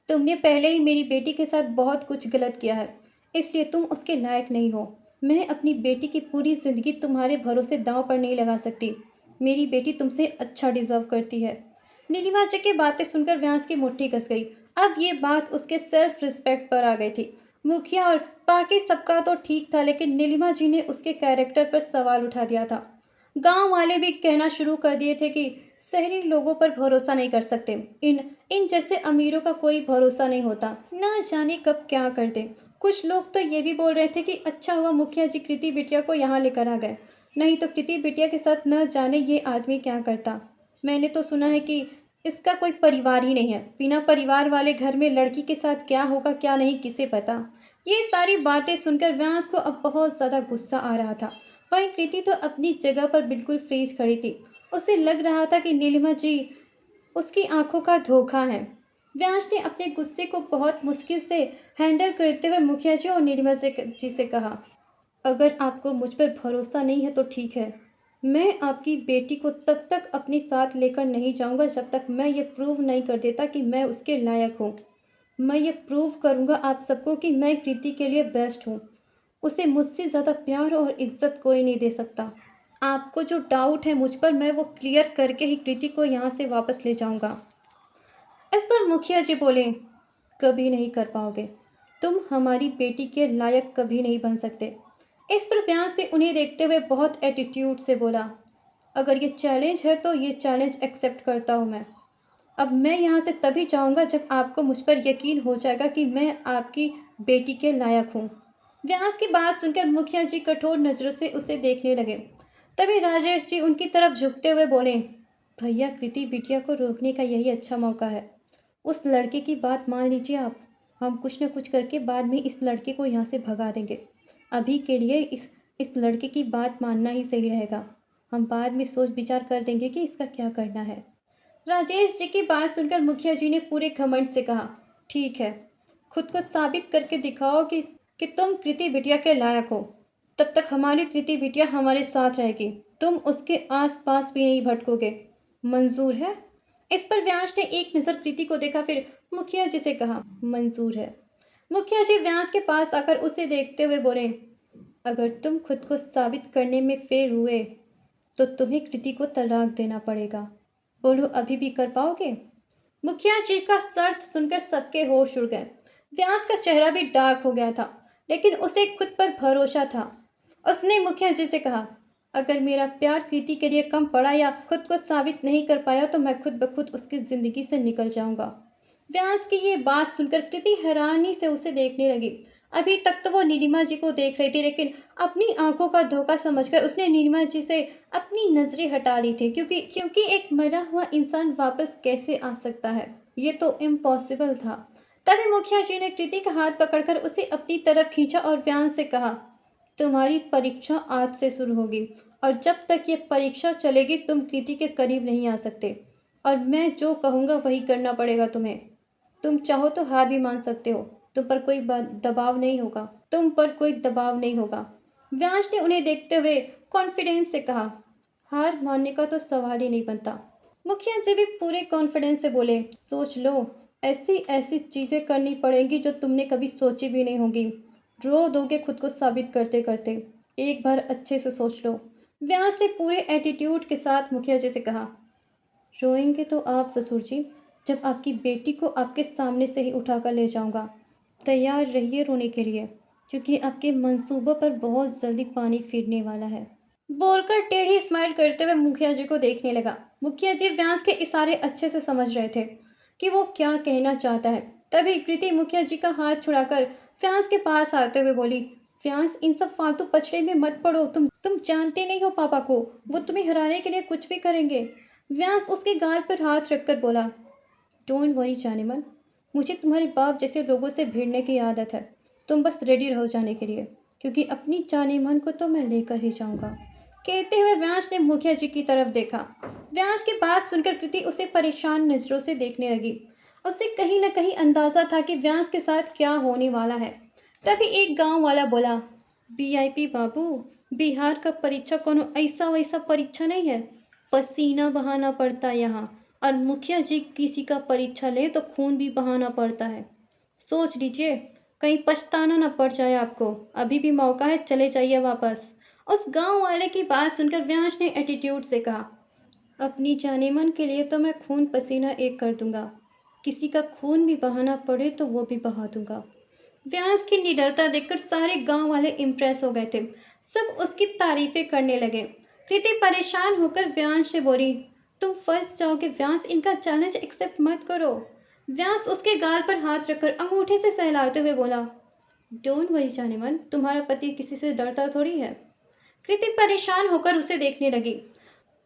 तुमने पहले ही मेरी बेटी के साथ बहुत कुछ गलत किया है, इसलिए तुम उसके लायक नहीं हो। मैं अपनी बेटी की पूरी ज़िंदगी तुम्हारे भरोसे दांव पर नहीं लगा सकती। मेरी बेटी तुमसे अच्छा डिजर्व करती है। नीलिमा जी की बातें सुनकर व्यांस की मुट्ठी कस गई। अब ये बात उसके सेल्फ रिस्पेक्ट पर आ गई थी। मुखिया और बाकी सबका तो ठीक था, लेकिन नीलिमा जी ने उसके कैरेक्टर पर सवाल उठा दिया था। गांव वाले भी कहना शुरू कर दिए थे कि शहरी लोगों पर भरोसा नहीं कर सकते। इन इन जैसे अमीरों का कोई भरोसा नहीं होता, ना जाने कब क्या कर दे। कुछ लोग तो ये भी बोल रहे थे कि अच्छा हुआ मुखिया जी कृति बिटिया को यहाँ लेकर आ गए, नहीं तो कृति बिटिया के साथ न जाने ये आदमी क्या करता। मैंने तो सुना है कि इसका कोई परिवार ही नहीं है। बिना परिवार वाले घर में लड़की के साथ क्या होगा क्या नहीं किसे पता। ये सारी बातें सुनकर व्यांस को अब बहुत ज़्यादा गुस्सा आ रहा था। वहीं कृति तो अपनी जगह पर बिल्कुल फ्रीज खड़ी थी। उसे लग रहा था कि नीलिमा जी उसकी आंखों का धोखा है। व्यांश ने अपने गुस्से को बहुत मुश्किल से हैंडल करते हुए मुखिया जी और नीलिमा जी से कहा, अगर आपको मुझ पर भरोसा नहीं है तो ठीक है। मैं आपकी बेटी को तब तक अपने साथ लेकर नहीं जाऊंगा जब तक मैं ये प्रूव नहीं कर देता कि मैं उसके लायक हूँ। मैं ये प्रूव करूंगा आप सबको कि मैं कृति के लिए बेस्ट हूँ। उसे मुझसे ज़्यादा प्यार और इज्जत कोई नहीं दे सकता। आपको जो डाउट है मुझ पर, मैं वो क्लियर करके ही कृति को यहाँ से वापस ले जाऊंगा। इस पर मुखिया जी बोले, कभी नहीं कर पाओगे। तुम हमारी बेटी के लायक कभी नहीं बन सकते। इस पर व्यांस भी उन्हें देखते हुए बहुत एटीट्यूड से बोला, अगर ये चैलेंज है तो ये चैलेंज एक्सेप्ट करता हूँ मैं। अब मैं यहाँ से तभी जाऊँगा जब आपको मुझ पर यकीन हो जाएगा कि मैं आपकी बेटी के लायक हूँ। व्यास की बात सुनकर मुखिया जी कठोर नज़रों से उसे देखने लगे। तभी राजेश जी उनकी तरफ झुकते हुए बोले, भैया कृति बिटिया को रोकने का यही अच्छा मौका है। उस लड़के की बात मान लीजिए आप। हम कुछ न कुछ करके बाद में इस लड़के को यहाँ से भगा देंगे। अभी के लिए इस लड़के की बात मानना ही सही रहेगा। हम बाद में सोच विचार कर देंगे कि इसका क्या करना है। राजेश जी की बात सुनकर मुखिया जी ने पूरे घमंड से कहा, ठीक है, खुद को साबित करके दिखाओ कि तुम कृति बिटिया के लायक हो। तब तक हमारी कृति बिटिया हमारे साथ रहेगी। तुम उसके आस-पास भी नहीं भटकोगे। मंजूर है? इस पर व्यांश ने एक नज़र कृति को देखा, फिर मुखिया जी से कहा, मंजूर है। मुखिया जी व्यांश के पास आकर उसे देखते हुए बोले, अगर तुम खुद को साबित करने में फेल हुए तो तुम्हें कृति को तलाक देना पड़ेगा। बोलो, अभी भी कर पाओगे? मुखिया जी का शर्त सुनकर सबके होश उड़ गए। व्यास का चेहरा भी डार्क हो गया था, लेकिन उसे खुद पर भरोसा था। उसने मुखिया जी से कहा, अगर मेरा प्यार कृति के लिए कम पड़ा या खुद को साबित नहीं कर पाया तो मैं खुद ब खुद उसकी ज़िंदगी से निकल जाऊंगा। व्यास की ये बात सुनकर कृति हैरानी से उसे देखने लगी। अभी तक तो वो नीलिमा जी को देख रही थी, लेकिन अपनी आंखों का धोखा समझकर उसने नीलिमा जी से अपनी नजरें हटा ली थी, क्योंकि क्योंकि एक मरा हुआ इंसान वापस कैसे आ सकता है, ये तो इम्पॉसिबल था। तभी मुखिया जी ने कृति का हाथ पकड़कर उसे अपनी तरफ खींचा और व्यास से कहा, तुम्हारी परीक्षा आज से शुरू होगी और जब तक ये परीक्षा चलेगी तुम कृति के करीब नहीं आ सकते, और मैं जो कहूँगा वही करना पड़ेगा तुम्हें। तुम चाहो तो हार भी मान सकते हो, तुम पर कोई दबाव नहीं होगा, तुम पर कोई दबाव नहीं होगा। व्यांश ने उन्हें देखते हुए कॉन्फिडेंस से कहा, हार मानने का तो सवाल ही नहीं बनता। मुखिया जी भी पूरे कॉन्फिडेंस से बोले, सोच लो, ऐसी ऐसी चीज़ें करनी पड़ेंगी जो तुमने कभी सोची भी नहीं होंगी। रो दोगे खुद को साबित करते करते। एक बार अच्छे से सोच लो। व्यास ने पूरे एटीट्यूड के साथ मुखिया जी से कहा, रोएंगे तो आप ससुर जी, जब आपकी बेटी को आपके सामने से ही उठाकर ले जाऊंगा। तैयार रहिए रोने के लिए, क्योंकि आपके मंसूबों पर बहुत जल्दी पानी फिरने वाला है। बोलकर टेढ़ी स्माइल करते हुए मुखिया जी को देखने लगा। मुखिया जी व्यास के इशारे अच्छे से समझ रहे थे कि वो क्या कहना चाहता है। तभी कृति मुखिया जी का हाथ छुड़ाकर व्यास के पास आते हुए बोली, व्यास, इन सब फालतू पछड़े में मत पड़ो। तुम जानते नहीं हो पापा को, वो तुम्हें हराने के लिए कुछ भी करेंगे। व्यास उसके गाल पर हाथ रखकर बोला, डोंट वरी जाने मन, मुझे तुम्हारे बाप जैसे लोगों से भिड़ने की आदत है। तुम बस रेडी रहो जाने के लिए, क्योंकि अपनी जाने मन को तो मैं लेकर ही जाऊंगा। कहते हुए व्यांश ने मुखिया जी की तरफ देखा। व्यांश की बात सुनकर कृति उसे परेशान नजरों से देखने लगी। उसे कहीं न कहीं अंदाजा था कि व्यांश के साथ क्या होने वाला है। तभी एक गांव वाला बोला, वीआईपी बाबू, बिहार का परीक्षा कोनो ऐसा वैसा परीक्षा नहीं है, पसीना बहाना पड़ता है यहाँ। और मुखिया जी किसी का परीक्षा ले तो खून भी बहाना पड़ता है। सोच लीजिए, कहीं पछताना न पड़ जाए आपको। अभी भी मौका है, चले जाइए वापस। उस गांव वाले की बात सुनकर व्यांश ने एटीट्यूड से कहा, अपनी जाने मन के लिए तो मैं खून पसीना एक कर दूंगा, किसी का खून भी बहाना पड़े तो वो भी बहा दूंगा। व्यांस की निडरता देखकर सारे गांव वाले इम्प्रेस हो गए थे। सब उसकी तारीफें करने लगे। कृति परेशान होकर व्यांस से बोली, तुम फंस जाओगे व्यांस, इनका चैलेंज एक्सेप्ट मत करो। व्यांस उसके गाल पर हाथ रखकर अंगूठे से सहलाते हुए बोला, डोंट वरी जाने मन, तुम्हारा पति किसी से डरता थोड़ी है। कृति परेशान होकर उसे देखने लगी।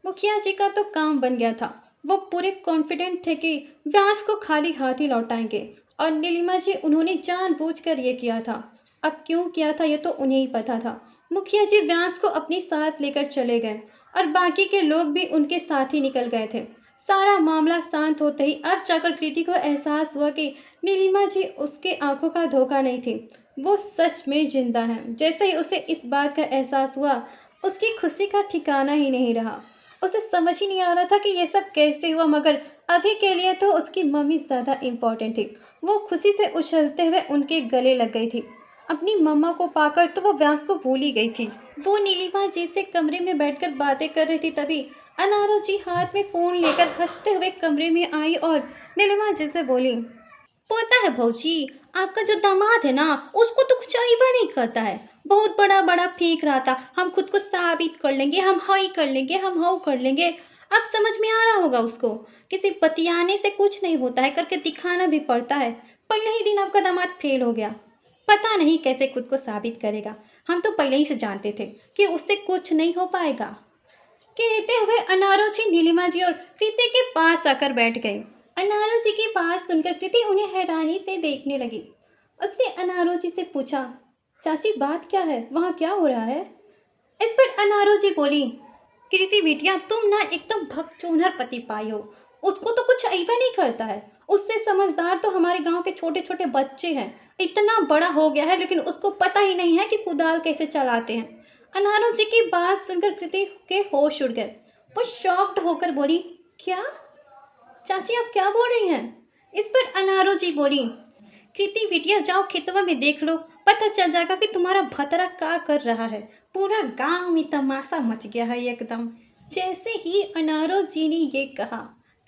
मुखिया जी का तो काम बन गया था। वो पूरे कॉन्फिडेंट थे कि व्यास को खाली हाथ ही लौटाएंगे, और नीलिमा जी उन्होंने जानबूझकर ये किया था। अब क्यों किया था ये तो उन्हें ही पता था। मुखिया जी व्यास को अपने साथ लेकर चले गए और बाकी के लोग भी उनके साथ ही निकल गए थे। सारा मामला शांत होते ही अब जाकर कृति को एहसास हुआ कि नीलिमा जी उसके आंखों का धोखा नहीं थी, वो सच में जिंदा है। जैसे ही उसे इस बात का एहसास हुआ, उसकी खुशी का ठिकाना ही नहीं रहा। उसे समझ ही नहीं आ रहा था कि ये सब कैसे हुआ, मगर अभी के लिए तो उसकी मम्मी ज़्यादा इम्पोर्टेंट थी। वो खुशी से उछलते हुए उनके गले लग गई थी। अपनी मम्मा को पाकर तो वो व्यांस को भूल ही गई थी। वो नीलिमा जी से कमरे में बैठकर बातें कर रही थी, तभी अनारो जी हाथ में फ़ोन लेकर हंसते हुए कमरे में आई और नीलिमा जी से बोली, पता है भौजी, आपका जो दामाद है ना, उसको तो कुछ अइबा नहीं करता है। बहुत बड़ा बड़ा फेंक रहा था, हम खुद को साबित कर लेंगे, हम हाई कर लेंगे, हम हाउ कर लेंगे। अब समझ में आ रहा होगा उसको, किसी बतियाने से कुछ नहीं होता है, करके दिखाना भी पड़ता है। पहले ही दिन आपका दामाद फेल हो गया, पता नहीं कैसे खुद को साबित करेगा। हम तो पहले ही से जानते थे कि उससे कुछ नहीं हो पाएगा। कहते हुए अनारो जी नीलिमा जी और कृति के पास आकर बैठ गई। अनारो जी की बात सुनकर कृति उन्हें हैरानी से देखने लगी। उसने अनारो जी से पूछा, चाची बात क्या है, वहाँ क्या हो रहा है? इस पर अनारो जी बोली, कृति बिटिया, तुम ना एकदम भगचोनहर पति पाई हो। उसको तो कुछ अइबा नहीं करता है, उससे समझदार तो हमारे गांव के छोटे छोटे बच्चे हैं। इतना बड़ा हो गया है लेकिन उसको पता ही नहीं है कि कुदाल कैसे चलाते हैं। अनारो जी की बात सुनकर कृति के होश उड़ गए। वो शॉक्ड होकर बोली, क्या चाची, आप क्या बोल रही हैं? इस पर अनारो जी बोली, कृति बिटिया, जाओ खेतवा में देख लो, पता चल जाएगा कि तुम्हारा भतरा क्या कर रहा है। पूरा गांव में तमाशा मच गया है एकदम। जैसे ही अनारो जी ने ये कहा,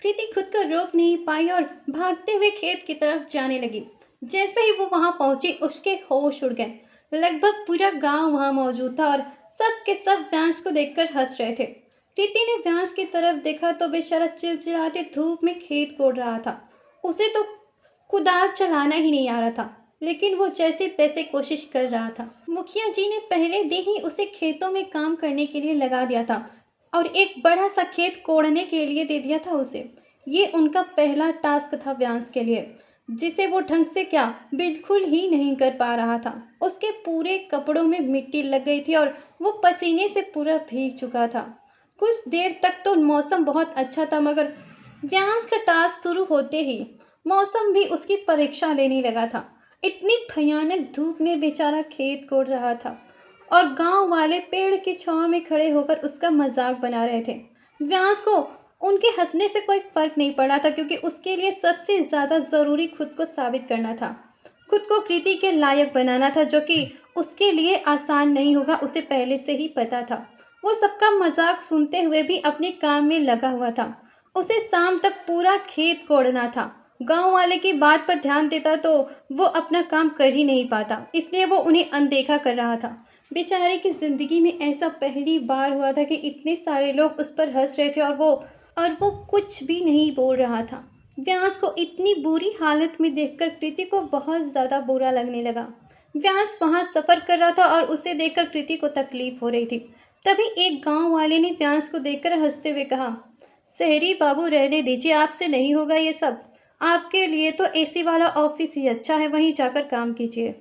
कृति खुद को रोक नहीं पाई और भागते हुए खेत की तरफ जाने लगी। जैसे ही वो वहां पहुंची, उसके होश उड़ गए। लगभग पूरा गांव वहां मौजूद था और सब के सब व्यांश को देखकर हंस रहे थे। कृति ने व्यांश की तरफ देखा तो बेचारा चिलचिलाते धूप में खेत कोड़ रहा था। उसे तो कुदाल चलाना ही नहीं आ रहा था, लेकिन वो जैसे तैसे कोशिश कर रहा था। मुखिया जी ने पहले दिन ही उसे खेतों में काम करने के लिए लगा दिया था और एक बड़ा सा खेत कोड़ने के लिए दे दिया था उसे। ये उनका पहला टास्क था व्यांश के लिए, जिसे वो ढंग से क्या बिल्कुल ही नहीं कर पा रहा था। उसके पूरे कपड़ों में मिट्टी लग गई थी और वो पसीने से पूरा भीग चुका था। कुछ देर तक तो मौसम बहुत अच्छा था, मगर व्यांश का टास्क शुरू होते ही मौसम भी उसकी परीक्षा लेने लगा था। इतनी भयानक धूप में बेचारा खेत कोड़ रहा था और गांव वाले पेड़ की छांव में खड़े होकर उसका मजाक बना रहे थे। व्यांस को उनके हंसने से कोई फर्क नहीं पड़ा था, क्योंकि उसके लिए सबसे ज्यादा जरूरी खुद को साबित करना था, खुद को कृति के लायक बनाना था, जो कि उसके लिए आसान नहीं होगा, उसे पहले से ही पता था। वो सबका मजाक सुनते हुए भी अपने काम में लगा हुआ था। उसे शाम तक पूरा खेत कोड़ना था। गांव वाले की बात पर ध्यान देता तो वो अपना काम कर ही नहीं पाता, इसलिए वो उन्हें अनदेखा कर रहा था। बेचारे की जिंदगी में ऐसा पहली बार हुआ था कि इतने सारे लोग उस पर हंस रहे थे और वो कुछ भी नहीं बोल रहा था। व्यास को इतनी बुरी हालत में देखकर कृति को बहुत ज्यादा बुरा लगने लगा। व्यास वहां सफर कर रहा था और उसे देखकर कृति को तकलीफ हो रही थी। तभी एक गांव वाले ने व्यास को देखकर हंसते हुए कहा, शहरी बाबू रहने दीजिए, आपसे नहीं होगा ये सब। आपके लिए तो एसी वाला ऑफिस ही अच्छा है, वहीं जाकर काम कीजिए।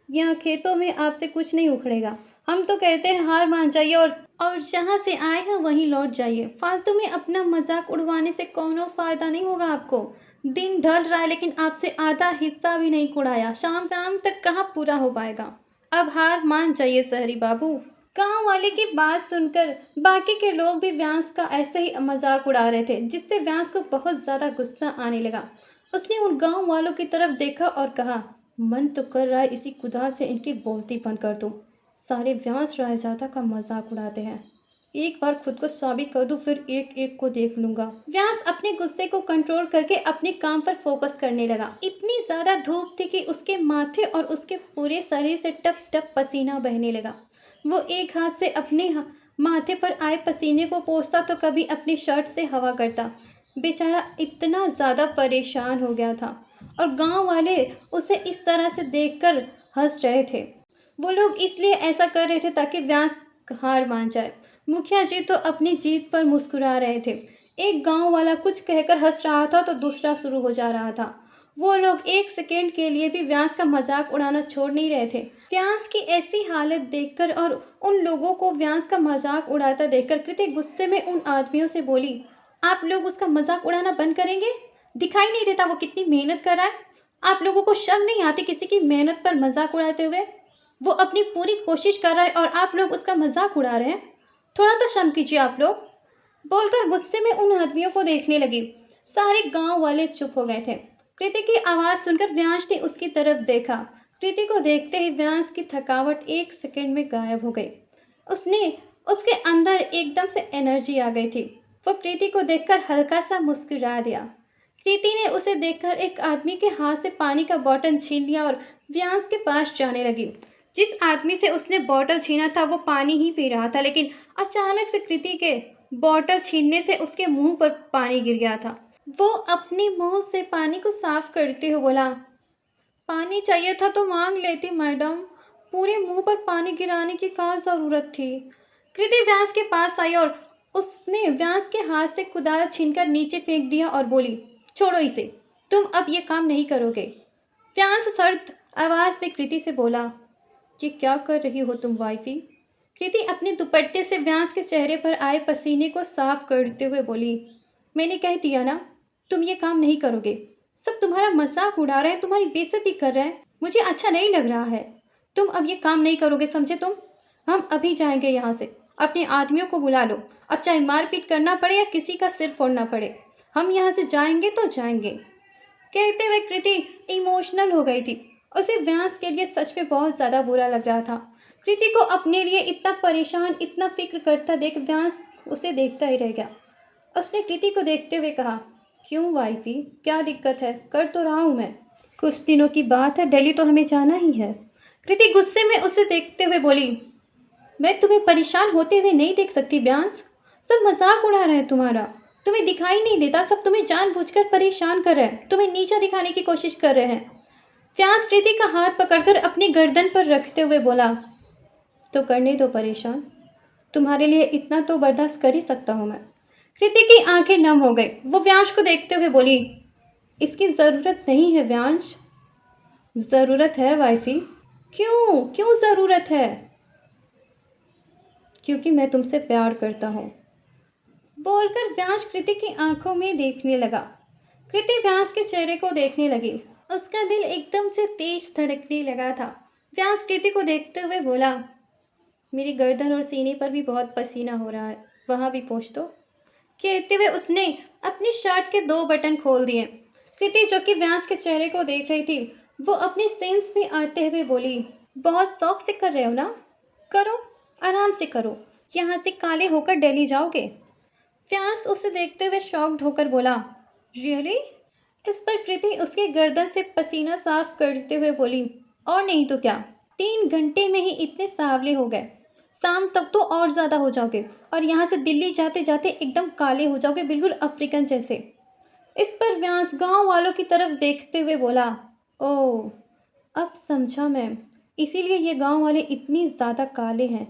यहाँ खेतों में आपसे कुछ नहीं उखड़ेगा। हम तो कहते हैं हार मान जाइए और जहाँ से आए हैं वहीं लौट जाइए। फालतू में अपना मजाक उड़वाने से कोनो फायदा नहीं होगा आपको। दिन ढल रहा है लेकिन आपसे आधा हिस्सा भी नहीं कुड़ाया। शाम शाम तक कहाँ पूरा हो पाएगा। अब हार मान जाइए शहरी बाबू। गांव वाले की बात सुनकर बाकी के लोग भी व्यांस का ऐसे ही मजाक उड़ा रहे थे, जिससे व्यांस को बहुत ज्यादा गुस्सा आने लगा। उसने उन गांव वालों की तरफ देखा और कहा, मन तो कर रहा है इसी कुदाल से इनकी बोलती बंद कर दूं। सारे व्यांस रायजादा का मजाक उड़ाते हैं। एक बार खुद को साबित कर दूं, फिर एक एक को देख लूंगा। व्यास अपने गुस्से को कंट्रोल करके अपने काम पर फोकस करने लगा। इतनी ज्यादा धूप थी कि उसके माथे और उसके पूरे शरीर से टप टप पसीना बहने लगा। वो एक हाथ से अपने माथे पर आए पसीने को पोंछता तो कभी अपनी शर्ट से हवा करता। बेचारा इतना ज़्यादा परेशान हो गया था और गांव वाले उसे इस तरह से देखकर हंस रहे थे। वो लोग इसलिए ऐसा कर रहे थे ताकि व्यास हार मान जाए। मुखिया जी तो अपनी जीत पर मुस्कुरा रहे थे। एक गांव वाला कुछ कहकर हंस रहा था तो दूसरा शुरू हो जा रहा था। वो लोग एक सेकेंड के लिए भी व्यास का मजाक उड़ाना छोड़ नहीं रहे थे। व्यास की ऐसी हालत देखकर और उन लोगों को व्यास का मजाक उड़ाता देखकर कृति गुस्से में उन आदमियों से बोली, आप लोग उसका मजाक उड़ाना बंद करेंगे? दिखाई नहीं देता वो कितनी मेहनत कर रहा है? आप लोगों को शर्म नहीं आती किसी की मेहनत पर मजाक उड़ाते हुए? वो अपनी पूरी कोशिश कर रहा है और आप लोग उसका मजाक उड़ा रहे हैं। थोड़ा तो शर्म कीजिए आप लोग। बोलकर गुस्से में उन आदमियों को देखने लगी। सारे गांव वाले चुप हो गए थे। कृति की आवाज सुनकर व्यांश ने उसकी तरफ देखा। कृति को देखते ही व्यांश की थकावट एक सेकंड में गायब हो गई। उसने उसके अंदर एकदम से एनर्जी आ गई थी। वो कृति को देखकर हल्का सा मुस्कुरा दिया। कृति ने उसे देखकर एक आदमी के हाथ से पानी का बोतल छीन लिया और व्यांश के पास जाने लगी। जिस आदमी से उसने बोतल छीना था वो पानी ही पी रहा था, लेकिन अचानक से कृति के बोतल छीनने से उसके मुंह पर पानी गिर गया था। वो अपने मुंह से पानी को साफ करते हुए बोला, पानी चाहिए था तो मांग लेती मैडम, पूरे मुंह पर पानी गिराने की क्या जरूरत थी। कृति व्यास के पास आई और उसने व्यास के हाथ से कुदाल छीनकर नीचे फेंक दिया और बोली, छोड़ो इसे, तुम अब ये काम नहीं करोगे। व्यास सर्द आवाज में कृति से बोला, ये क्या कर रही हो तुम वाइफी? कृति अपने दुपट्टे से व्यास के चेहरे पर आए पसीने को साफ करते हुए बोली, मैंने कह दिया ना, तुम ये काम नहीं करोगे। सब तुम्हारा मजाक उड़ा रहे हैं, तुम्हारी बेइज्जती कर रहे हैं। मुझे अच्छा नहीं लग रहा है। तुम अब ये काम नहीं करोगे, समझे तुम? हम अभी जाएंगे यहाँ से। अपने आदमियों को बुला लो। अब चाहे मारपीट करना पड़े या किसी का सिर फोड़ना पड़े, हम यहाँ से जाएंगे तो जाएंगे। कहते हुए कृति इमोशनल हो गई थी। उसे व्यास के लिए सच में बहुत ज़्यादा बुरा लग रहा था। कृति को अपने लिए इतना परेशान, इतना फिक्र करता देख व्यास उसे देखता ही रह गया। उसने कृति को देखते हुए कहा, क्यों वाइफी, क्या दिक्कत है? कर तो रहा हूँ मैं। कुछ दिनों की बात है, दिल्ली तो हमें जाना ही है। कृति गुस्से में उसे देखते हुए बोली, मैं तुम्हें परेशान होते हुए नहीं देख सकती व्यांश। सब मजाक उड़ा रहे हैं तुम्हारा। तुम्हें दिखाई नहीं देता, सब तुम्हें जानबूझकर परेशान कर रहे हैं, तुम्हें नीचा दिखाने की कोशिश कर रहे हैं। व्यांश कृति का हाथ पकड़कर अपनी गर्दन पर रखते हुए बोला, तो करने दो परेशान, तुम्हारे लिए इतना तो बर्दाश्त कर ही सकता हूं मैं। कृति की आंखें नम हो गई। वो व्यांश को देखते हुए बोली, इसकी जरूरत नहीं है व्यांश। जरूरत है वाइफी। क्यों क्यों जरूरत है? क्योंकि मैं तुमसे प्यार करता हूँ, बोलकर व्यांश कृति की आंखों में देखने लगा। कृति व्यांश के चेहरे को देखने लगी। उसका दिल एकदम से तेज धड़कने लगा था। व्यांश कृति को देखते हुए बोला, मेरी गर्दन और सीने पर भी बहुत पसीना हो रहा है, वहां भी पोंछ दो। कहते हुए उसने अपनी शर्ट के 2 बटन खोल दिए। कृति जो कि व्यांश के चेहरे को देख रही थी, वो अपने सेंस में आते हुए बोली, बहुत शौक से कर रहे हो ना? करो, आराम से करो, यहाँ से काले होकर दिल्ली जाओगे। व्यांश उसे देखते हुए शॉक्ड होकर बोला, रियली? इस पर कृति उसके गर्दन से पसीना साफ करते हुए बोली, और नहीं तो क्या, 3 घंटे में ही इतने सांवले हो गए, शाम तक तो और ज्यादा हो जाओगे, और यहाँ से दिल्ली जाते जाते एकदम काले हो जाओगे, बिल्कुल अफ्रीकन जैसे। इस पर व्यांश गांव वालों की तरफ देखते हुए बोला, ओह, अब समझा मैं, इसीलिए ये गांव वाले इतनी ज्यादा काले हैं।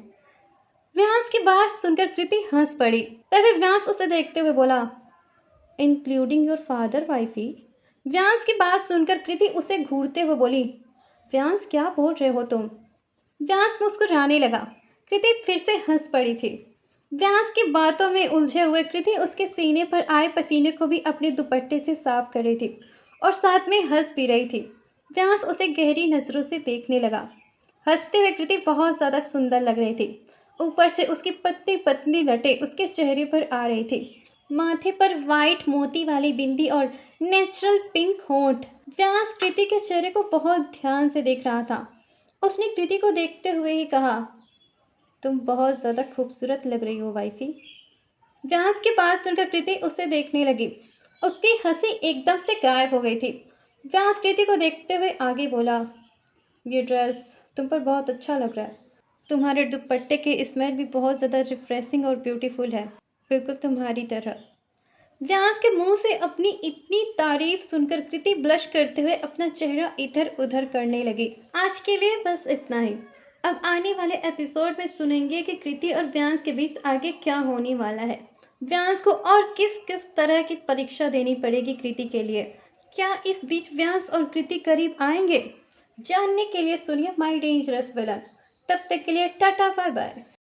व्यांश की बात सुनकर कृति हंस पड़ी। तभी व्यांश उसे देखते हुए बोला, इंक्लूडिंग योर फादर वाइफी। व्यांश की बात सुनकर कृति उसे घूरते हुए बोली, व्यांश क्या बोल रहे हो तुम? व्यांश मुस्कुराने लगा। कृति फिर से हंस पड़ी थी। व्यांश की बातों में उलझे हुए कृति उसके सीने पर आए पसीने को भी अपने दुपट्टे से साफ कर रही थी और साथ में हंस भी रही थी। व्यांश उसे गहरी नजरों से देखने लगा। हंसते हुए कृति बहुत ज्यादा सुंदर लग रही थी। ऊपर से उसकी पतली पतली लटें उसके चेहरे पर आ रही थी। माथे पर वाइट मोती वाली बिंदी और नेचुरल पिंक होंठ। व्यांश कृति के चेहरे को बहुत ध्यान से देख रहा था। उसने कृति को देखते हुए ही कहा, तुम बहुत ज्यादा खूबसूरत लग रही हो वाइफी। व्यांश की बात सुनकर कृति उसे देखने लगी। उसकी हंसी एकदम से गायब हो गई थी। व्यांश कृति को देखते हुए आगे बोला, ये ड्रेस तुम पर बहुत अच्छा लग रहा है। तुम्हारे दुपट्टे की स्मेल भी बहुत ज़्यादा रिफ्रेशिंग और ब्यूटीफुल है, बिल्कुल तुम्हारी तरह। व्यांस के मुंह से अपनी इतनी तारीफ सुनकर कृति ब्लश करते हुए अपना चेहरा इधर उधर करने लगी। आज के लिए बस इतना ही। अब आने वाले एपिसोड में सुनेंगे कि कृति और व्यांस के बीच आगे क्या होने वाला है। व्यांस को और किस किस तरह की परीक्षा देनी पड़ेगी कृति के लिए। क्या इस बीच व्यांस और कृति करीब आएंगे? जानने के लिए सुनिए माई डेंजरस विलन। तब तक के लिए टाटा बाय बाय।